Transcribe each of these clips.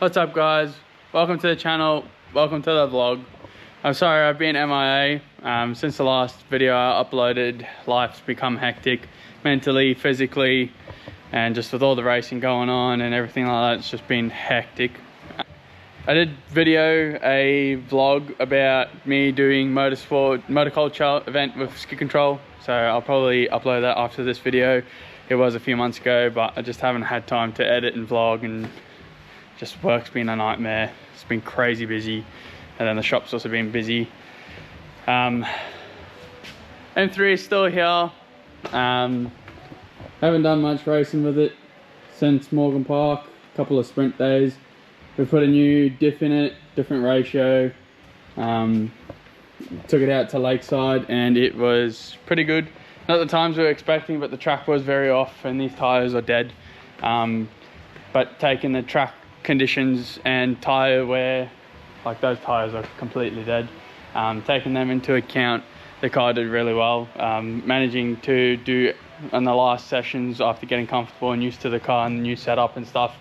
What's up guys, welcome to the channel, welcome to the vlog. I'm sorry I've been MIA since the last video I uploaded. Life's become hectic mentally, physically, and just with all the racing going on and everything like that, it's just been hectic. I did a vlog about me doing motorculture event with Skid Control, so I'll probably upload that after this video. It was a few months ago, but I just haven't had time to edit and vlog, and just work's been a nightmare. It's been crazy busy, and then the shop's also been busy. M3 is still here. Haven't done much racing with it since Morgan Park, a couple of sprint days. We put a new diff in it, different ratio. Took it out to Lakeside and it was pretty good. Not the times we were expecting, but the track was very off and these tyres are dead. But taking the track conditions and tyre wear, like those tyres are completely dead. Taking them into account, the car did really well. Managing to do on the last sessions after getting comfortable and used to the car and the new setup and stuff,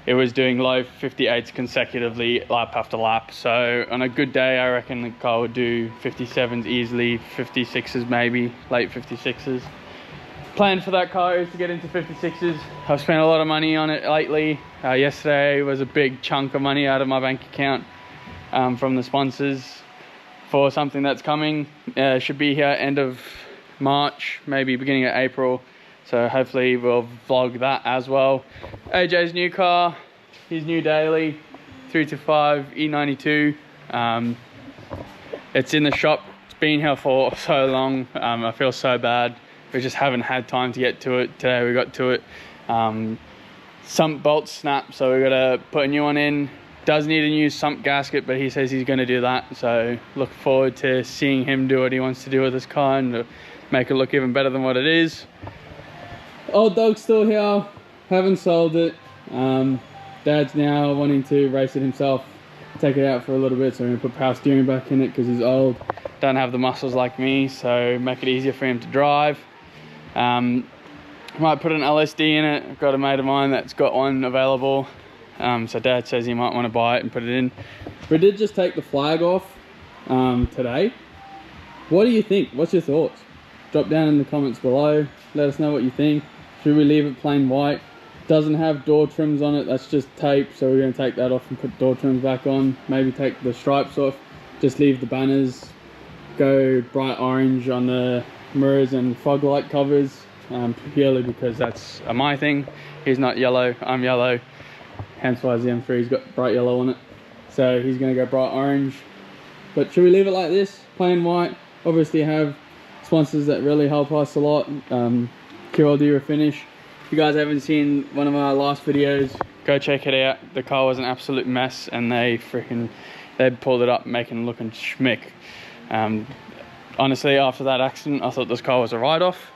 it was doing low 58s consecutively lap after lap. So on a good day, I reckon the car would do 57s easily, 56s maybe, late 56s. Plan for that car is to get into 56s. I've spent a lot of money on it lately. Yesterday was a big chunk of money out of my bank account from the sponsors for something that's coming. Should be here end of March, maybe beginning of April. So hopefully we'll vlog that as well. AJ's new car, his new daily, 325 E92. It's in the shop. It's been here for so long. I feel so bad. We just haven't had time to get to it. Today we got to it. Sump bolts snapped, so we got to put a new one in. Does need a new sump gasket, but he says he's going to do that. So look forward to seeing him do what he wants to do with this car and make it look even better than what it is. Old dog's still here, haven't sold it. Dad's now wanting to race it himself, take it out for a little bit, so we're going to put power steering back in it because he's old. Don't have the muscles like me, so make it easier for him to drive. Might put an LSD in it. I've got a mate of mine that's got one available. So Dad says he might want to buy it and put it in. We did just take the flag off today. What do you think? What's your thoughts? Drop down in the comments below. Let us know what you think. Should we leave it plain white? Doesn't have door trims on it. That's just tape. So we're going to take that off and put door trims back on. Maybe take the stripes off. Just leave the banners. Go bright orange on the mirrors and fog light covers. Purely because that's my thing. He's not yellow. I'm yellow. Hence why the M3's got bright yellow on it. So he's going to go bright orange. But should we leave it like this? Plain white. Obviously have sponsors that really help us a lot. QLD Refinish. If you guys haven't seen one of our last videos, go check it out. The car was an absolute mess and they pulled it up, making it looking schmick. Honestly, after that accident, I thought this car was a write-off,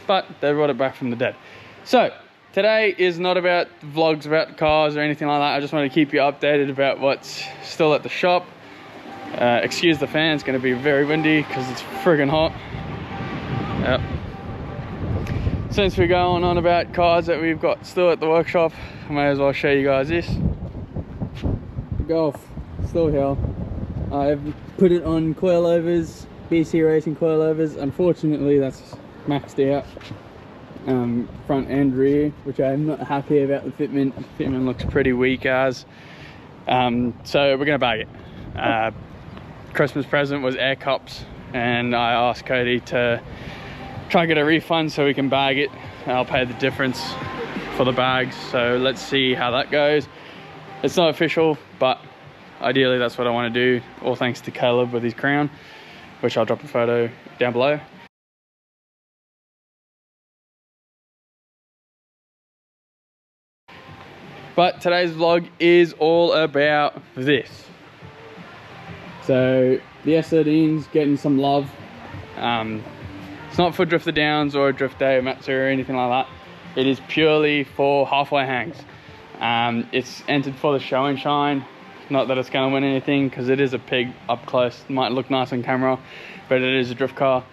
but they brought it back from the dead. So today is not about vlogs about cars or anything like that. I just want to keep you updated about what's still at the shop. Excuse the fan, it's going to be very windy because it's friggin' hot. Yep. Since we're going on about cars that we've got still at the workshop, I may as well show you guys this. The Golf, still here. I've put it on coilovers, BC Racing coilovers. Unfortunately, that's maxed out. Front and rear, which I'm not happy about the fitment. The fitment looks pretty weak as. So we're gonna bag it. Christmas present was air cups, and I asked Cody to try and get a refund so we can bag it. I'll pay the difference for the bags, so let's see how that goes. It's not official, but ideally that's what I want to do, all thanks to Caleb with his crown, which I'll drop a photo down below. But today's vlog is all about this. So the S13's getting some love. It's not for drifter downs or a drift day or Matsu or anything like that. It is purely for halfway hangs. It's entered for the show and shine. Not that it's going to win anything because it is a pig up close. It might look nice on camera, but it is a drift car.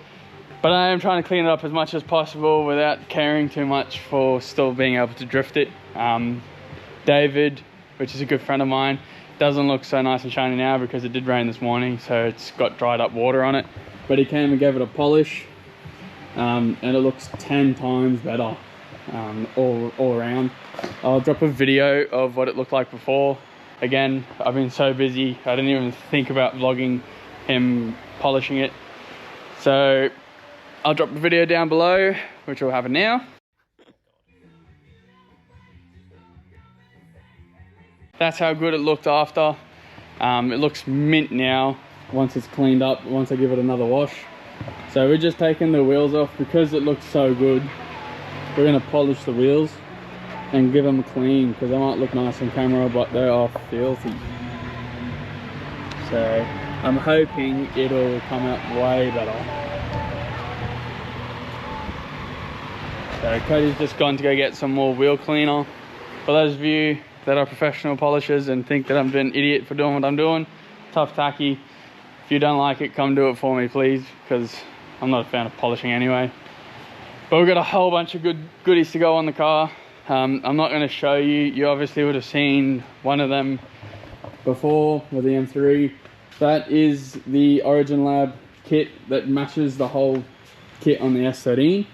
But I am trying to clean it up as much as possible without caring too much for still being able to drift it. David which is a good friend of mine. Doesn't look so nice and shiny now because it did rain this morning, so it's got dried up water on it. But he came and gave it a polish, and it looks 10 times better all around. I'll drop a video of what it looked like before. Again, I've been so busy, I didn't even think about vlogging him polishing it. So I'll drop a video down below, which will happen now. That's how good it looked after. It looks mint now once it's cleaned up, once I give it another wash. So we're just taking the wheels off because it looks so good. We're gonna polish the wheels and give them a clean because they might look nice on camera, but they are filthy. So I'm hoping it'll come out way better. So Cody's just gone to go get some more wheel cleaner. For those of you that are professional polishers and think that I'm an idiot for doing what I'm doing, tough tacky. If you don't like it, come do it for me please, because I'm not a fan of polishing anyway. But we've got a whole bunch of goodies to go on the car. I'm not going to show you. You obviously would have seen one of them before with the M3. That is the Origin Lab kit that matches the whole kit on the S13.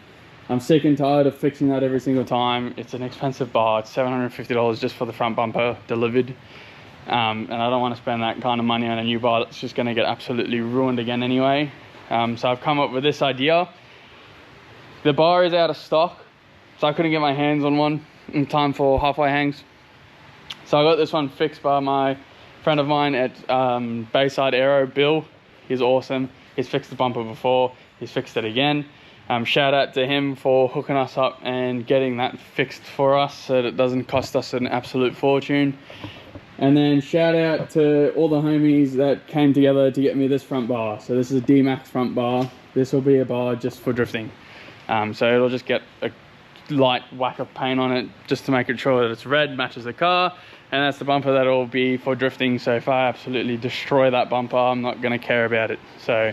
I'm sick and tired of fixing that every single time. It's an expensive bar. It's $750 just for the front bumper delivered. And I don't want to spend that kind of money on a new bar that's just going to get absolutely ruined again anyway. So I've come up with this idea. The bar is out of stock, so I couldn't get my hands on one in time for halfway hangs. So I got this one fixed by my friend of mine at Bayside Aero, Bill. He's awesome. He's fixed the bumper before. He's fixed it again. Shout out to him for hooking us up and getting that fixed for us so that it doesn't cost us an absolute fortune. And then shout out to all the homies that came together to get me this front bar. So this is a D-Max front bar. This will be a bar just for drifting. So it'll just get a light whack of paint on it just to make it sure that it's red, matches the car. And that's the bumper that will be for drifting. So if I absolutely destroy that bumper, I'm not going to care about it. So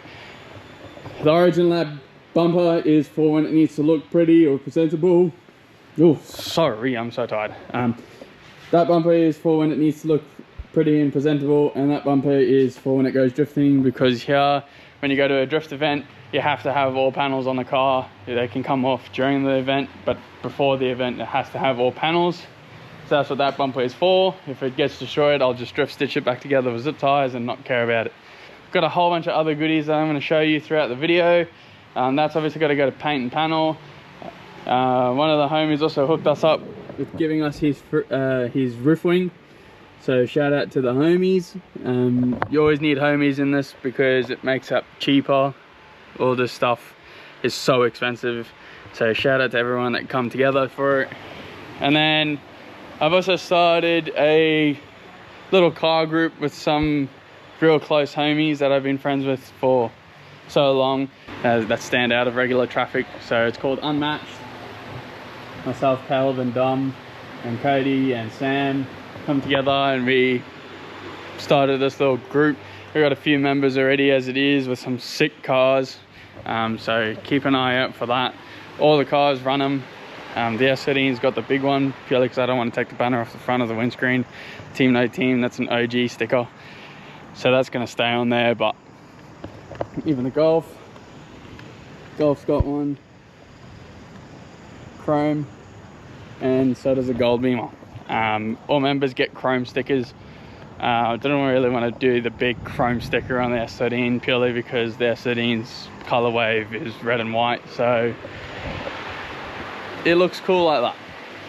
the Origin Lab bumper is for when it needs to look pretty or presentable. Oh, sorry, I'm so tired. That bumper is for when it needs to look pretty and presentable, and that bumper is for when it goes drifting, because here, when you go to a drift event, you have to have all panels on the car. They can come off during the event, but before the event, it has to have all panels. So that's what that bumper is for. If it gets destroyed, I'll just drift stitch it back together with zip ties and not care about it. Got a whole bunch of other goodies that I'm going to show you throughout the video. That's obviously got to go to paint and panel. One of the homies also hooked us up with giving us his roof wing. So shout out to the homies. You always need homies in this because it makes up cheaper. All this stuff is so expensive. So shout out to everyone that come together for it. And then I've also started a little car group with some real close homies that I've been friends with for so long, that stand out of regular traffic. So it's called Unmatched. Myself, Caleb and Dom and Cody and Sam come together and we started this little group. We've got a few members already as it is with some sick cars. So keep an eye out for that. All the cars run them. The S13's got the big one, purely because I don't want to take the banner off the front of the windscreen. Team No Team, that's an OG sticker. So that's going to stay on there, but even the Golf's got one. Chrome, and so does a Gold Beamer. All members get chrome stickers. I don't really want to do the big chrome sticker on the S13 purely because the S13's color wave is red and white, so it looks cool like that.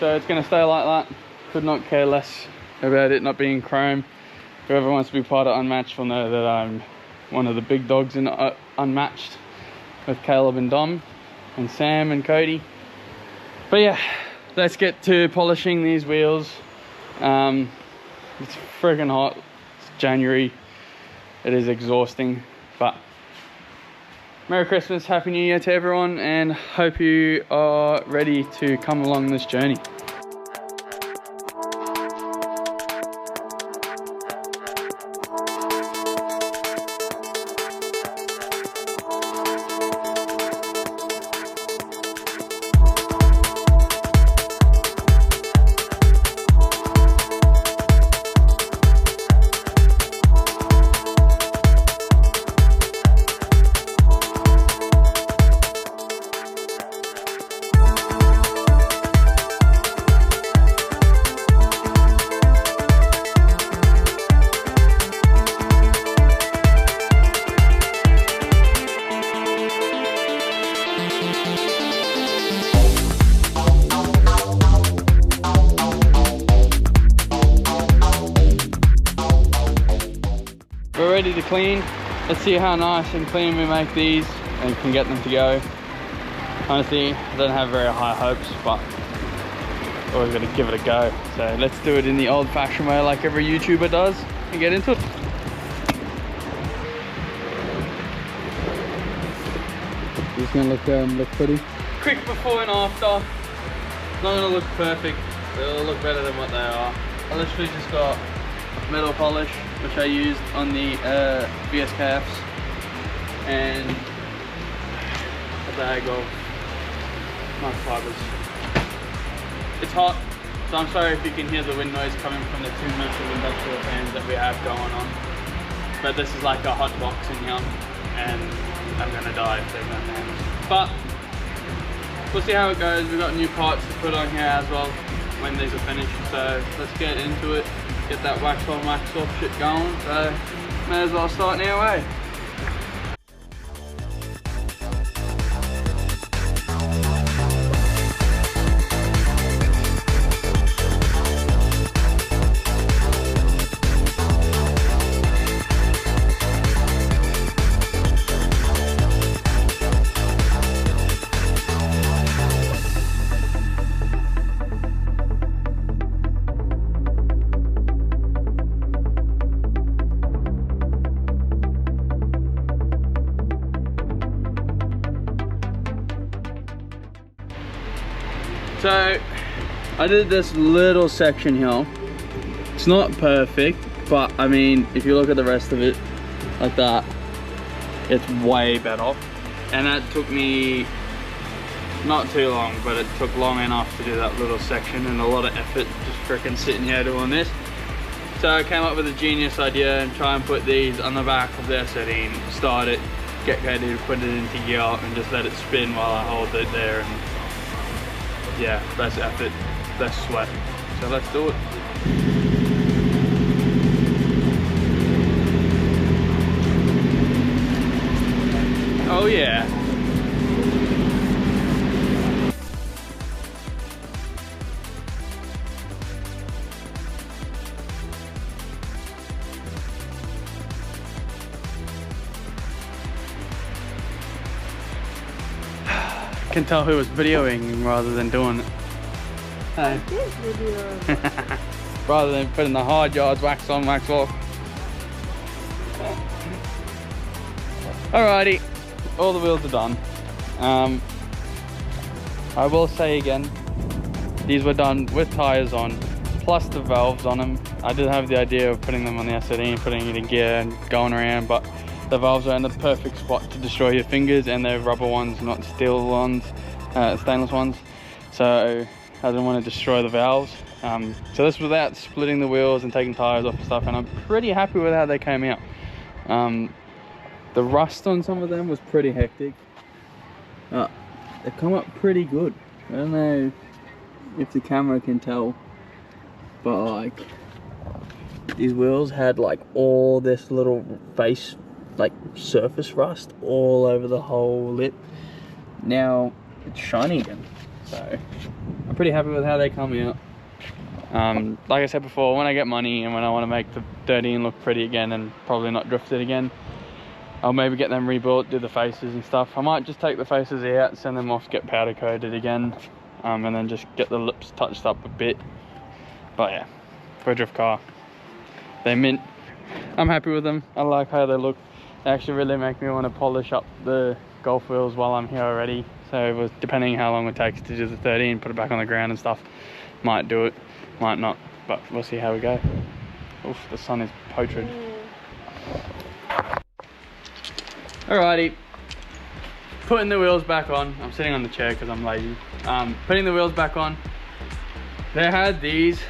So it's going to stay like that. Could not care less about it not being chrome. Whoever wants to be part of Unmatched will know that I'm one of the big dogs in Unmatched with Caleb and Dom and Sam and Cody. But yeah, let's get to polishing these wheels. It's freaking hot. It's January. It is exhausting, but Merry Christmas, Happy New Year to everyone, and hope you are ready to come along this journey. ready to clean. Let's see how nice and clean we make these and can get them to go. Honestly, I don't have very high hopes, but always gotta give it a go. So let's do it in the old fashioned way like every YouTuber does and get into it. It's gonna look pretty. Quick before and after. Not gonna look perfect, but it'll look better than what they are. I literally just got metal polish, which I used on the VSKFs, and a bag of microfibers. It's hot, so I'm sorry if you can hear the wind noise coming from the two massive industrial fans that we have going on. But this is like a hot box in here, and I'm gonna die if there's no fans. But we'll see how it goes. We've got new parts to put on here as well when these are finished. So let's get into it, get that wax on, wax off shit going. So may as well start now, eh? So I did this little section here. It's not perfect, but I mean, if you look at the rest of it like that, it's way better. And that took me not too long, but it took long enough to do that little section and a lot of effort just freaking sitting here doing this. So I came up with a genius idea and try and put these on the back of the S13, start it, get ready to put it into gear and just let it spin while I hold it there. And yeah, less effort, less sweat. So let's do it. Oh yeah. Can tell who was videoing rather than doing it. Hey. Rather than putting the hard yards wax on, wax off. Alrighty, all the wheels are done. I will say again, these were done with tyres on, plus the valves on them. I did have the idea of putting them on the S13, putting it in gear and going around, but the valves are in the perfect spot to destroy your fingers, and they're rubber ones, not steel ones, stainless ones. So I didn't want to destroy the valves. So this was without splitting the wheels and taking tires off and stuff, and I'm pretty happy with how they came out. The rust on some of them was pretty hectic. They've come up pretty good. I don't know if the camera can tell, but like these wheels had like all this little face like surface rust all over the whole lip. Now it's shiny again, so I'm pretty happy with how they come out. Like I said before, when I get money and when I want to make the 13 look pretty again and probably not drift it again, I'll maybe get them rebuilt, do the faces and stuff. I might just take the faces out, send them off, get powder coated again, and then just get the lips touched up a bit. But yeah, for a drift car, they're mint. I'm happy with them. I like how they look. They actually really make me want to polish up the Golf wheels while I'm here already. So it was, depending how long it takes to do the 13, put it back on the ground and stuff, might do it, might not, but we'll see how we go. Oof, the sun is putrid. Alrighty, putting the wheels back on. I'm sitting on the chair because I'm lazy. Putting the wheels back on. They had these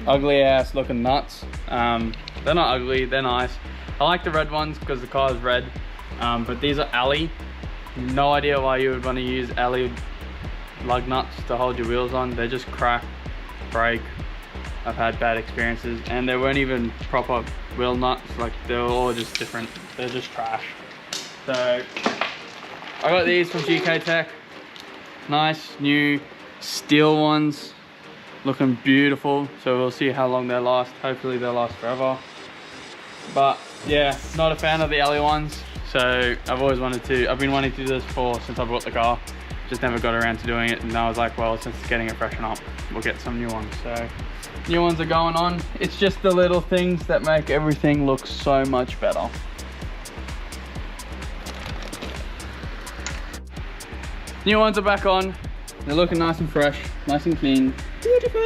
ugly ass looking nuts. They're not ugly, they're nice. I like the red ones because the car is red, but these are alley. No idea why you would want to use alley lug nuts to hold your wheels on. They just crack, break. I've had bad experiences, and they weren't even proper wheel nuts. Like, they were all just different. They're just trash. So I got these from GK Tech. Nice new steel ones, looking beautiful. So we'll see how long they last. Hopefully they'll last forever. But yeah, not a fan of the alley ones. So I've been wanting to do this since I bought the car. Just never got around to doing it, and I was like, well, since it's getting it freshened up, we'll get some new ones. So new ones are going on. It's just the little things that make everything look so much better. New ones are back on. They're looking nice and fresh, nice and clean. Beautiful.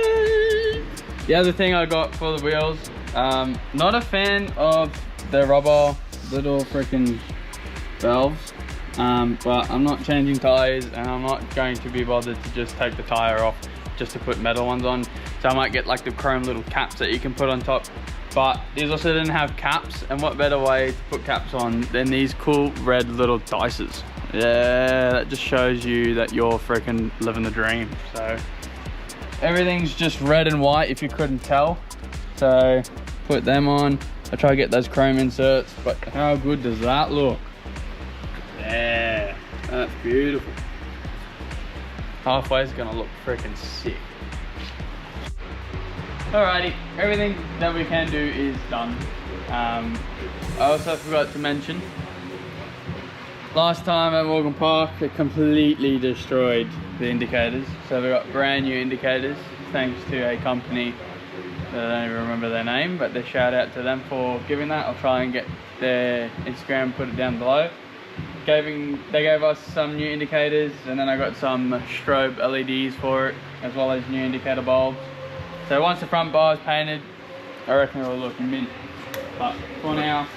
The other thing I got for the wheels, not a fan of the rubber little freaking valves, but I'm not changing tires, and I'm not going to be bothered to just take the tire off just to put metal ones on. So I might get like the chrome little caps that you can put on top, but these also didn't have caps, and what better way to put caps on than these cool red little dices. Yeah, that just shows you that you're freaking living the dream. So everything's just red and white if you couldn't tell. So put them on. I try to get those chrome inserts, but how good does that look? Yeah, that's beautiful. Halfway is gonna look freaking sick. Alrighty, everything that we can do is done. I also forgot to mention, last time at Morgan Park, it completely destroyed the indicators. So we got brand new indicators, thanks to a company that I don't even remember their name, but they shout out to them for giving that. I'll try and get their Instagram, put it down below. They gave us some new indicators, and then I got some strobe LEDs for it, as well as new indicator bulbs. So once the front bar is painted, I reckon it'll look mint. But for now,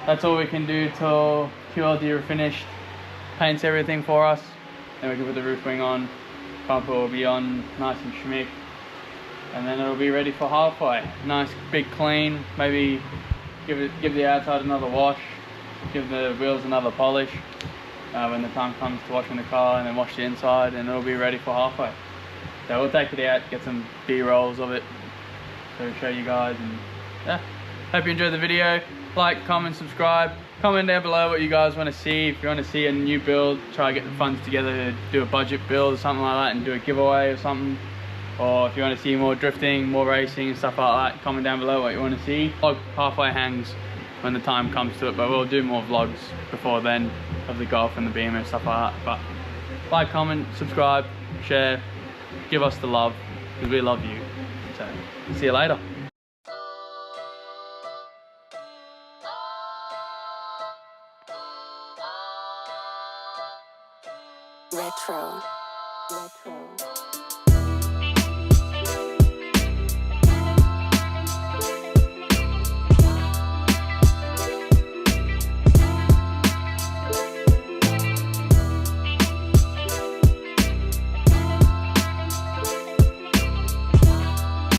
that's all we can do till QLD finished, paints everything for us. Then we can put the roof wing on, bumper will be on, nice and schmick, and then it'll be ready for halfway. Nice big clean, maybe give the outside another wash, give the wheels another polish when the time comes to washing the car, and then wash the inside, and it'll be ready for halfway. So we'll take it out, get some B-rolls of it to show you guys, and yeah, hope you enjoyed the video. Like, comment, subscribe, comment down below what you guys want to see. If you want to see a new build, try to get the funds together to do a budget build or something like that, and do a giveaway or something. Or if you want to see more drifting, more racing and stuff like that, comment down below what you want to see. Vlog halfway hangs when the time comes to it, but we'll do more vlogs before then of the Golf and the Beamer and stuff like that. But like, comment, subscribe, share, give us the love, because we love you. So see you later. Retro.